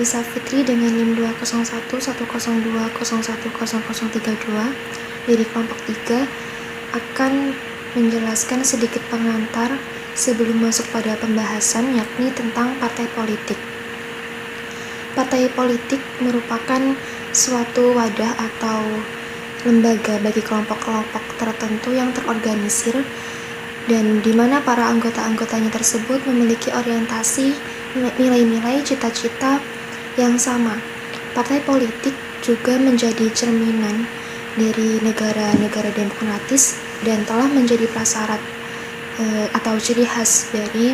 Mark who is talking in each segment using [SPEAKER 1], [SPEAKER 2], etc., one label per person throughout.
[SPEAKER 1] Nurhaliza Fitri dengan NIM 2011020100032 dari kelompok 3 akan menjelaskan sedikit pengantar sebelum masuk pada pembahasan, yakni tentang partai politik. Partai politik merupakan suatu wadah atau lembaga bagi kelompok-kelompok tertentu yang terorganisir dan di mana para anggota-anggotanya tersebut memiliki orientasi, nilai-nilai, cita-cita yang sama. Partai politik juga menjadi cerminan dari negara-negara demokratis dan telah menjadi prasyarat atau ciri khas dari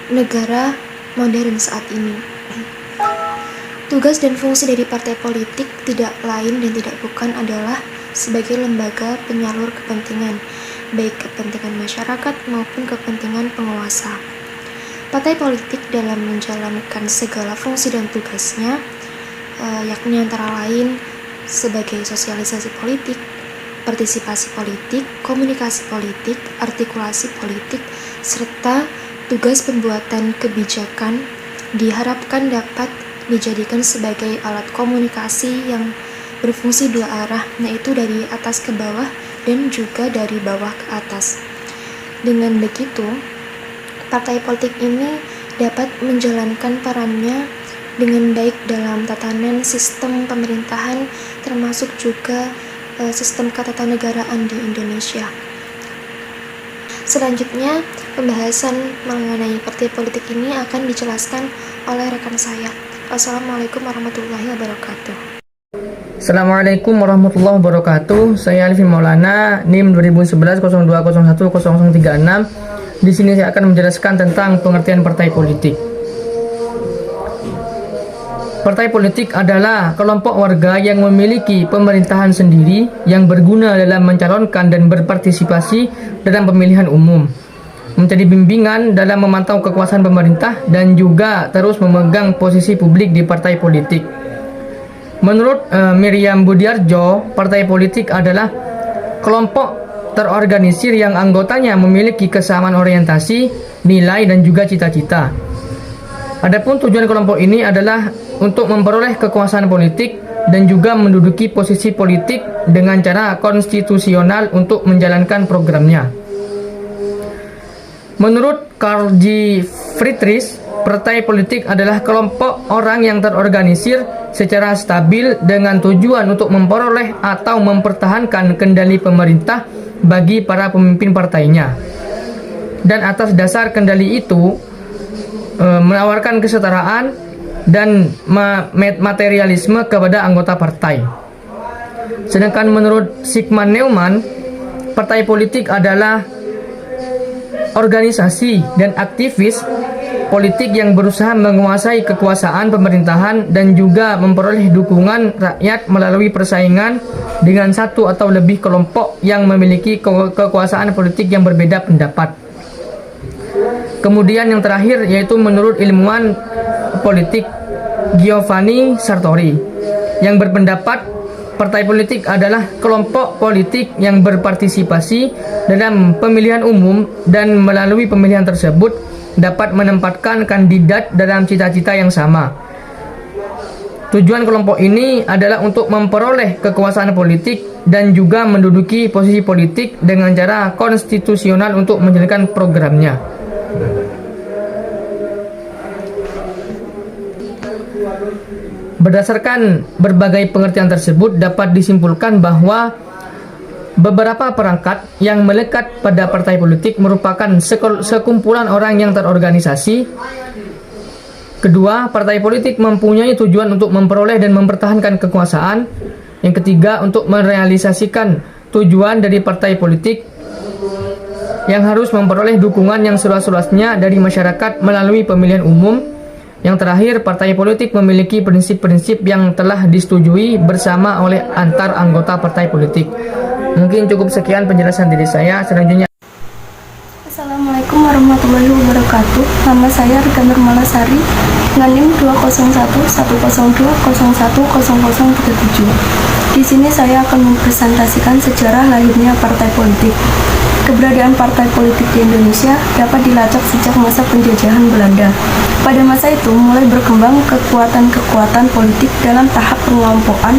[SPEAKER 1] negara modern saat ini. Tugas dan fungsi dari partai politik tidak lain dan tidak bukan adalah sebagai lembaga penyalur kepentingan, baik kepentingan masyarakat maupun kepentingan penguasa. Partai politik dalam menjalankan segala fungsi dan tugasnya, yakni antara lain sebagai sosialisasi politik, partisipasi politik, komunikasi politik, artikulasi politik, serta tugas pembuatan kebijakan diharapkan dapat dijadikan sebagai alat komunikasi yang berfungsi dua arah, yaitu dari atas ke bawah dan juga dari bawah ke atas. Dengan begitu, partai politik ini dapat menjalankan perannya dengan baik dalam tatanan sistem pemerintahan, termasuk juga sistem ketatanegaraan di Indonesia. Selanjutnya, pembahasan mengenai partai politik ini akan dijelaskan oleh rekan saya. Assalamualaikum warahmatullahi wabarakatuh.
[SPEAKER 2] Assalamualaikum warahmatullahi wabarakatuh. Saya Alvin Maulana, NIM 2011-0201-0036. Di sini saya akan menjelaskan tentang pengertian partai politik. Partai politik adalah kelompok warga yang memiliki pemerintahan sendiri yang berguna dalam mencalonkan dan berpartisipasi dalam pemilihan umum, menjadi bimbingan dalam memantau kekuasaan pemerintah dan juga terus memegang posisi publik di partai politik. Menurut Miriam Budiarjo, partai politik adalah kelompok terorganisir yang anggotanya memiliki kesamaan orientasi, nilai, dan juga cita-cita. Adapun tujuan kelompok ini adalah untuk memperoleh kekuasaan politik dan juga menduduki posisi politik dengan cara konstitusional untuk menjalankan programnya. Menurut Karl G. Friedrich, partai politik adalah kelompok orang yang terorganisir secara stabil dengan tujuan untuk memperoleh atau mempertahankan kendali pemerintah bagi para pemimpin partainya. Dan atas dasar kendali itu, menawarkan kesetaraan dan materialisme kepada anggota partai. Sedangkan menurut Sigmund Neumann, partai politik adalah organisasi dan aktivis politik yang berusaha menguasai kekuasaan pemerintahan dan juga memperoleh dukungan rakyat melalui persaingan dengan satu atau lebih kelompok yang memiliki kekuasaan politik yang berbeda pendapat. Kemudian yang terakhir yaitu menurut ilmuwan politik Giovanni Sartori yang berpendapat partai politik adalah kelompok politik yang berpartisipasi dalam pemilihan umum dan melalui pemilihan tersebut dapat menempatkan kandidat dalam cita-cita yang sama. Tujuan kelompok ini adalah untuk memperoleh kekuasaan politik dan juga menduduki posisi politik dengan cara konstitusional untuk menjalankan programnya. Berdasarkan berbagai pengertian tersebut, dapat disimpulkan bahwa beberapa perangkat yang melekat pada partai politik merupakan sekumpulan orang yang terorganisasi. Kedua, partai politik mempunyai tujuan untuk memperoleh dan mempertahankan kekuasaan. Yang ketiga, untuk merealisasikan tujuan dari partai politik yang harus memperoleh dukungan yang seluas-luasnya dari masyarakat melalui pemilihan umum. Yang terakhir, partai politik memiliki prinsip-prinsip yang telah disetujui bersama oleh antar anggota partai politik. Mungkin cukup sekian penjelasan dari saya. Selanjutnya.
[SPEAKER 3] Assalamualaikum warahmatullahi wabarakatuh. Nama saya Rika Nurmalasari dengan NIM 2011020100037. Di sini saya akan mempresentasikan sejarah lahirnya partai politik. keberadaan partai politik di Indonesia dapat dilacak sejak masa penjajahan Belanda. Pada masa itu mulai berkembang kekuatan-kekuatan politik dalam tahap pengelompokan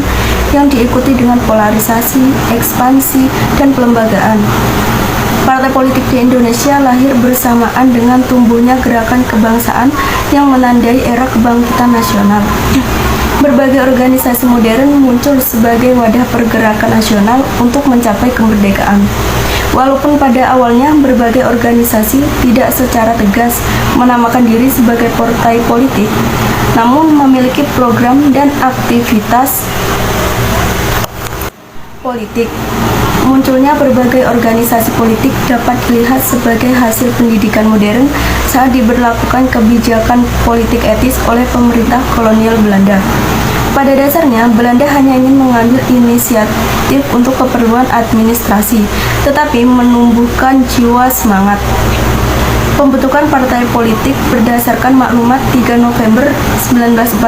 [SPEAKER 3] yang diikuti dengan polarisasi, ekspansi, dan pelembagaan. Partai politik di Indonesia lahir bersamaan dengan tumbuhnya gerakan kebangsaan yang menandai era kebangkitan nasional. Berbagai organisasi modern muncul sebagai wadah pergerakan nasional untuk mencapai kemerdekaan. Walaupun pada awalnya berbagai organisasi tidak secara tegas menamakan diri sebagai partai politik, namun memiliki program dan aktivitas politik. Munculnya berbagai organisasi politik dapat dilihat sebagai hasil pendidikan modern saat diberlakukan kebijakan politik etis oleh pemerintah kolonial Belanda. Pada dasarnya, Belanda hanya ingin mengambil inisiatif untuk keperluan administrasi, tetapi menumbuhkan jiwa semangat. Pembentukan partai politik berdasarkan maklumat 3 November 1945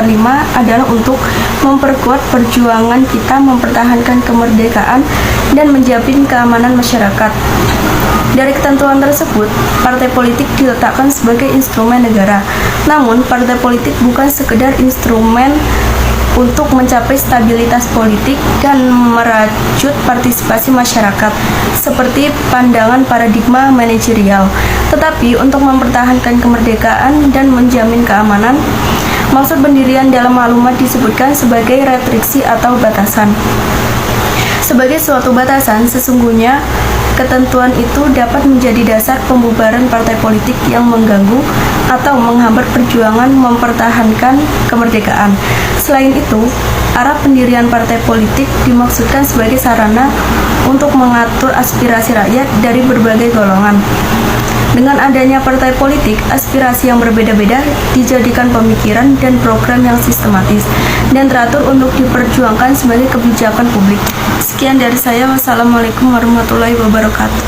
[SPEAKER 3] adalah untuk memperkuat perjuangan kita mempertahankan kemerdekaan dan menjamin keamanan masyarakat. Dari ketentuan tersebut, partai politik diletakkan sebagai instrumen negara. Namun, partai politik bukan sekedar instrumen untuk mencapai stabilitas politik dan merajut partisipasi masyarakat seperti pandangan paradigma manajerial, tetapi untuk mempertahankan kemerdekaan dan menjamin keamanan. Maksud pendirian dalam maklumat disebutkan sebagai restriksi atau batasan. Sebagai suatu batasan, sesungguhnya ketentuan itu dapat menjadi dasar pembubaran partai politik yang mengganggu atau menghambat perjuangan mempertahankan kemerdekaan. Selain itu, arah pendirian partai politik dimaksudkan sebagai sarana untuk mengatur aspirasi rakyat dari berbagai golongan. Dengan adanya partai politik, aspirasi yang berbeda-beda dijadikan pemikiran dan program yang sistematis dan teratur untuk diperjuangkan sebagai kebijakan publik. Sekian dari saya. Wassalamualaikum warahmatullahi wabarakatuh.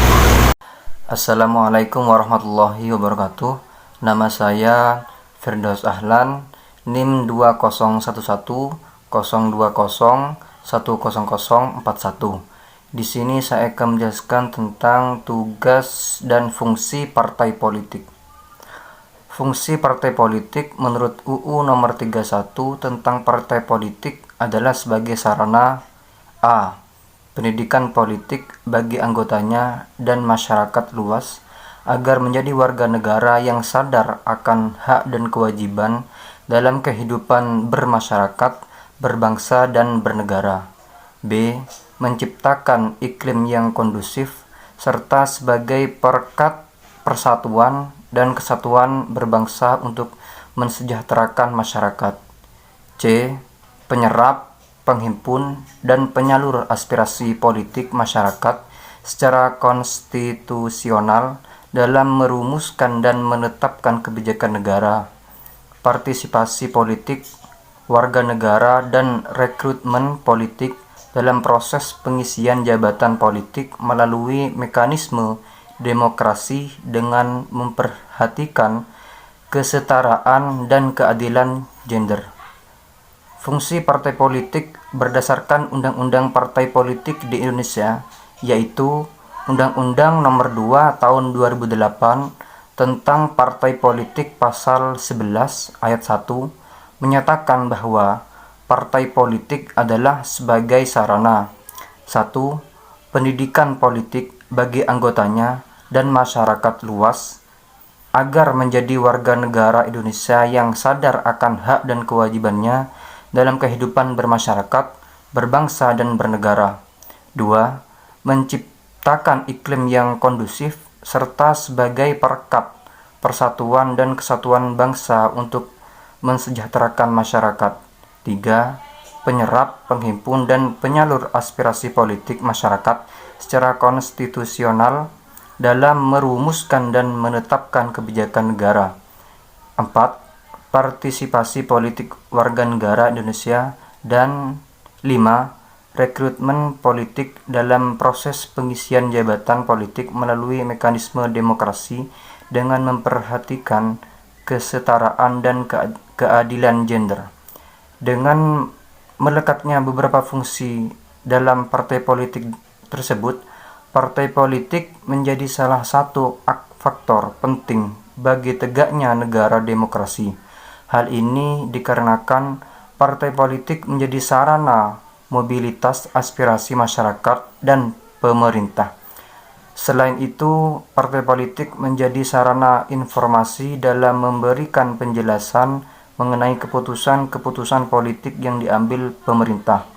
[SPEAKER 4] Assalamualaikum warahmatullahi wabarakatuh. Nama saya Firdaus Ahlan, NIM 201120201041. Di sini saya akan menjelaskan tentang tugas dan fungsi partai politik. Fungsi partai politik menurut UU nomor 31 tentang partai politik adalah sebagai sarana A. Pendidikan politik bagi anggotanya dan masyarakat luas agar menjadi warga negara yang sadar akan hak dan kewajiban dalam kehidupan bermasyarakat, berbangsa, dan bernegara. B. Menciptakan iklim yang kondusif serta sebagai perekat persatuan dan kesatuan berbangsa untuk mensejahterakan masyarakat. C. Penyerap, penghimpun, dan penyalur aspirasi politik masyarakat secara konstitusional dalam merumuskan dan menetapkan kebijakan negara, partisipasi politik warga negara, dan rekrutmen politik dalam proses pengisian jabatan politik melalui mekanisme demokrasi dengan memperhatikan kesetaraan dan keadilan gender. Fungsi partai politik berdasarkan Undang-Undang Partai Politik di Indonesia, yaitu Undang-Undang Nomor 2 Tahun 2008 tentang Partai Politik Pasal 11 Ayat 1 menyatakan bahwa partai politik adalah sebagai sarana 1. Pendidikan politik bagi anggotanya dan masyarakat luas agar menjadi warga negara Indonesia yang sadar akan hak dan kewajibannya dalam kehidupan bermasyarakat, berbangsa, dan bernegara. 2. Menciptakan iklim yang kondusif serta sebagai perekat persatuan dan kesatuan bangsa untuk mensejahterakan masyarakat. 3. Penyerap, penghimpun, dan penyalur aspirasi politik masyarakat secara konstitusional dalam merumuskan dan menetapkan kebijakan negara. 4. Partisipasi politik warga negara Indonesia. Dan 5. Rekrutmen politik dalam proses pengisian jabatan politik melalui mekanisme demokrasi dengan memperhatikan kesetaraan dan keadilan gender. Dengan melekatnya beberapa fungsi dalam partai politik tersebut, partai politik menjadi salah satu faktor penting bagi tegaknya negara demokrasi. Hal ini dikarenakan partai politik menjadi sarana mobilitas aspirasi masyarakat dan pemerintah. Selain itu, partai politik menjadi sarana informasi dalam memberikan penjelasan mengenai keputusan-keputusan politik yang diambil pemerintah.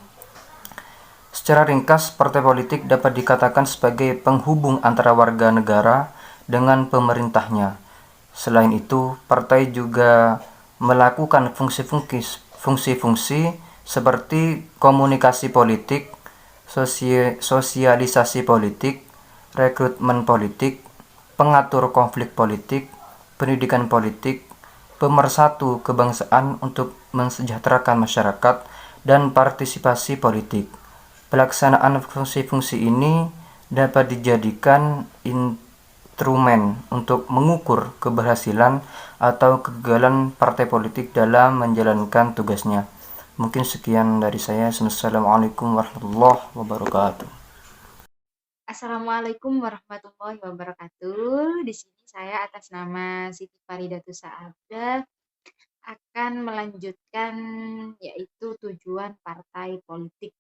[SPEAKER 4] Secara ringkas, partai politik dapat dikatakan sebagai penghubung antara warga negara dengan pemerintahnya. Selain itu, partai juga melakukan fungsi-fungsi seperti komunikasi politik, sosialisasi politik, rekrutmen politik, pengatur konflik politik, pendidikan politik, pemersatu kebangsaan untuk mensejahterakan masyarakat, dan partisipasi politik. Pelaksanaan fungsi-fungsi ini dapat dijadikan instrumen untuk mengukur keberhasilan atau kegagalan partai politik dalam menjalankan tugasnya. Mungkin sekian dari saya. Assalamualaikum warahmatullahi wabarakatuh.
[SPEAKER 5] Assalamualaikum warahmatullahi wabarakatuh. Di sini saya atas nama Siti Faridatus Saada akan melanjutkan yaitu tujuan partai politik.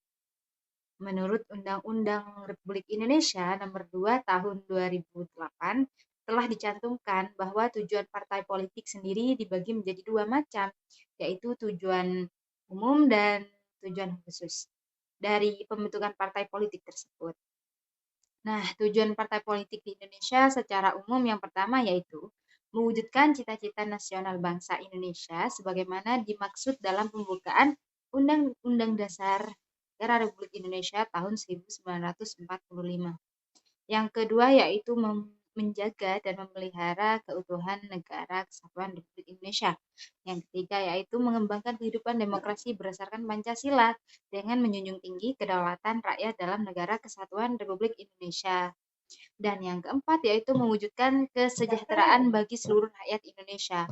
[SPEAKER 5] Menurut Undang-Undang Republik Indonesia Nomor 2 Tahun 2008 telah dicantumkan bahwa tujuan partai politik sendiri dibagi menjadi dua macam, yaitu tujuan umum dan tujuan khusus dari pembentukan partai politik tersebut. Nah, tujuan partai politik di Indonesia secara umum yang pertama yaitu mewujudkan cita-cita nasional bangsa Indonesia sebagaimana dimaksud dalam pembukaan Undang-Undang Dasar Negara Republik Indonesia tahun 1945. Yang kedua yaitu menjaga dan memelihara keutuhan negara kesatuan Republik Indonesia. Yang ketiga yaitu mengembangkan kehidupan demokrasi berdasarkan Pancasila dengan menjunjung tinggi kedaulatan rakyat dalam negara kesatuan Republik Indonesia. Dan yang keempat yaitu mewujudkan kesejahteraan bagi seluruh rakyat Indonesia.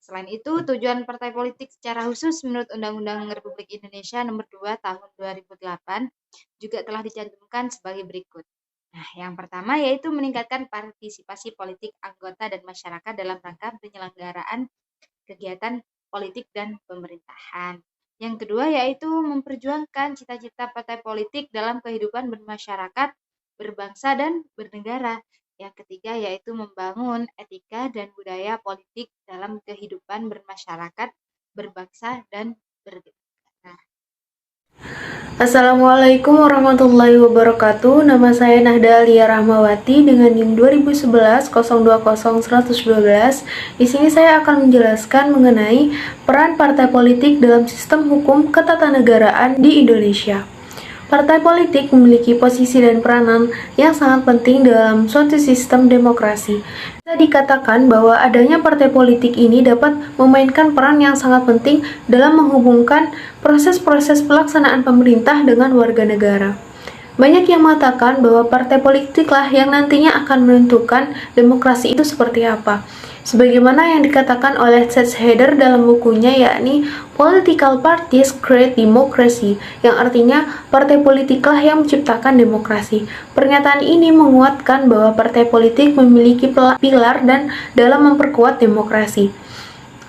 [SPEAKER 5] Selain itu, tujuan partai politik secara khusus menurut Undang-Undang Republik Indonesia Nomor 2 Tahun 2008 juga telah dicantumkan sebagai berikut. Nah, yang pertama yaitu meningkatkan partisipasi politik anggota dan masyarakat dalam rangka penyelenggaraan kegiatan politik dan pemerintahan. Yang kedua yaitu memperjuangkan cita-cita partai politik dalam kehidupan bermasyarakat, berbangsa, dan bernegara. Yang ketiga yaitu membangun etika dan budaya politik dalam kehidupan bermasyarakat, berbangsa, dan bernegara.
[SPEAKER 3] Assalamualaikum warahmatullahi wabarakatuh. Nama saya Nahda Alia Rahmawati dengan NIM 2011-020-112. Di sini saya akan menjelaskan mengenai peran partai politik dalam sistem hukum ketatanegaraan di Indonesia. Partai politik memiliki posisi dan peranan yang sangat penting dalam suatu sistem demokrasi. Bisa dikatakan bahwa adanya partai politik ini dapat memainkan peran yang sangat penting dalam menghubungkan proses-proses pelaksanaan pemerintah dengan warga negara. Banyak yang mengatakan bahwa partai politiklah yang nantinya akan menentukan demokrasi itu seperti apa. Sebagaimana yang dikatakan oleh Seth Heder dalam bukunya, yakni Political Parties Create Democracy, yang artinya partai politiklah yang menciptakan demokrasi. Pernyataan ini menguatkan bahwa partai politik memiliki pilar dan dalam memperkuat demokrasi.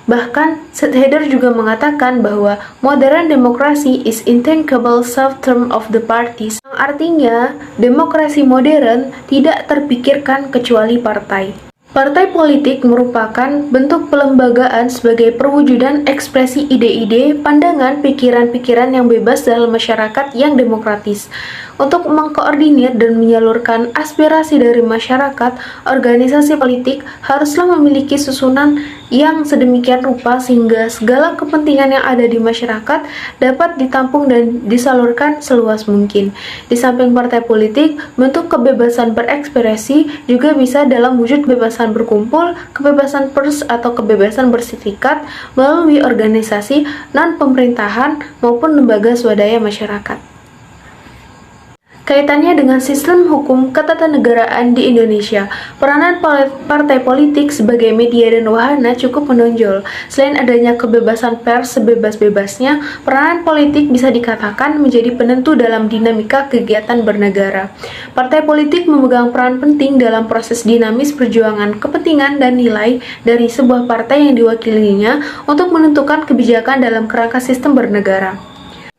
[SPEAKER 3] Bahkan, Seth Heder juga mengatakan bahwa modern demokrasi is intangible self-term of the parties, yang artinya demokrasi modern tidak terpikirkan kecuali partai. Partai politik merupakan bentuk pelembagaan sebagai perwujudan ekspresi ide-ide, pandangan, pikiran-pikiran yang bebas dalam masyarakat yang demokratis. Untuk mengkoordinir dan menyalurkan aspirasi dari masyarakat, organisasi politik haruslah memiliki susunan yang sedemikian rupa sehingga segala kepentingan yang ada di masyarakat dapat ditampung dan disalurkan seluas mungkin. Di samping partai politik, bentuk kebebasan berekspresi juga bisa dalam wujud kebebasan berkumpul, kebebasan pers atau kebebasan berserikat melalui organisasi non-pemerintahan maupun lembaga swadaya masyarakat. Kaitannya dengan sistem hukum ketatanegaraan di Indonesia, peranan partai politik sebagai media dan wahana cukup menonjol. Selain adanya kebebasan pers sebebas-bebasnya, peranan politik bisa dikatakan menjadi penentu dalam dinamika kegiatan bernegara. Partai politik memegang peran penting dalam proses dinamis perjuangan kepentingan dan nilai dari sebuah partai yang diwakilinya untuk menentukan kebijakan dalam kerangka sistem bernegara.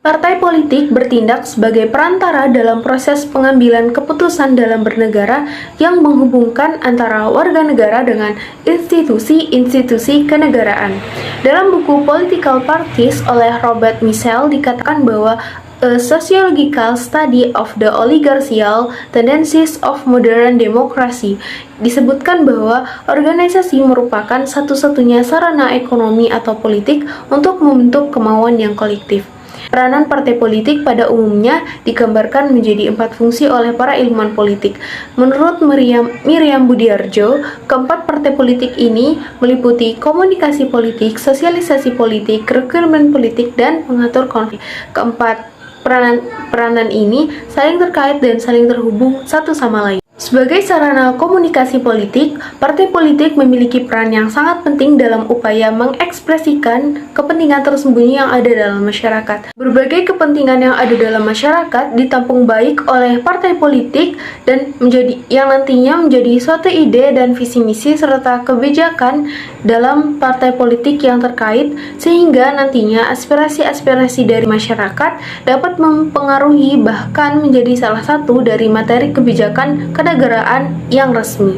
[SPEAKER 3] Partai politik bertindak sebagai perantara dalam proses pengambilan keputusan dalam bernegara yang menghubungkan antara warga negara dengan institusi-institusi kenegaraan. Dalam buku Political Parties oleh Robert Michel dikatakan bahwa A Sociological Study of the Oligarchical Tendencies of Modern Democracy disebutkan bahwa organisasi merupakan satu-satunya sarana ekonomi atau politik untuk membentuk kemauan yang kolektif. Peranan partai politik pada umumnya digambarkan menjadi 4 fungsi oleh para ilmuwan politik. Menurut Miriam Budiarjo, keempat partai politik ini meliputi komunikasi politik, sosialisasi politik, rekrutmen politik, dan pengatur konflik. Keempat peranan ini saling terkait dan saling terhubung satu sama lain. Sebagai sarana komunikasi politik, partai politik memiliki peran yang sangat penting dalam upaya mengekspresikan kepentingan tersembunyi yang ada dalam masyarakat. Berbagai kepentingan yang ada dalam masyarakat ditampung baik oleh partai politik dan nantinya menjadi suatu ide dan visi misi serta kebijakan dalam partai politik yang terkait, sehingga nantinya aspirasi-aspirasi dari masyarakat dapat mempengaruhi bahkan menjadi salah satu dari materi kebijakan kenegaraan yang resmi.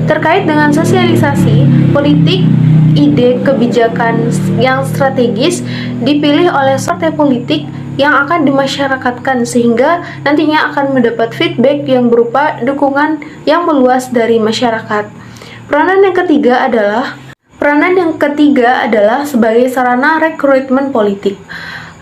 [SPEAKER 3] Terkait dengan sosialisasi politik, ide kebijakan yang strategis dipilih oleh partai politik yang akan dimasyarakatkan sehingga nantinya akan mendapat feedback yang berupa dukungan yang meluas dari masyarakat. Peranan yang ketiga adalah sebagai sarana rekrutmen politik.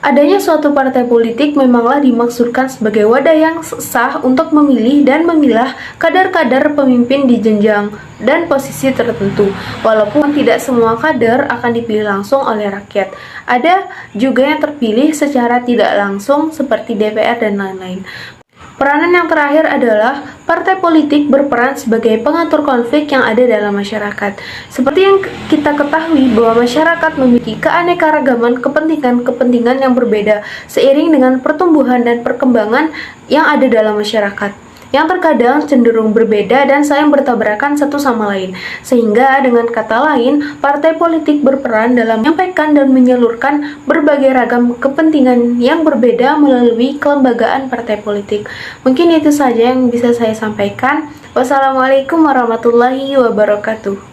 [SPEAKER 3] Adanya suatu partai politik memanglah dimaksudkan sebagai wadah yang sah untuk memilih dan memilah kader-kader pemimpin di jenjang dan posisi tertentu. Walaupun tidak semua kader akan dipilih langsung oleh rakyat, ada juga yang terpilih secara tidak langsung seperti DPR dan lain-lain. Peranan yang terakhir adalah partai politik berperan sebagai pengatur konflik yang ada dalam masyarakat. Seperti yang kita ketahui bahwa masyarakat memiliki keanekaragaman kepentingan yang berbeda seiring dengan pertumbuhan dan perkembangan yang ada dalam masyarakat, yang terkadang cenderung berbeda dan saling bertabrakan satu sama lain. Sehingga dengan kata lain, partai politik berperan dalam menyampaikan dan menyalurkan berbagai ragam kepentingan yang berbeda melalui kelembagaan partai politik. Mungkin itu saja yang bisa saya sampaikan. Wassalamualaikum warahmatullahi wabarakatuh.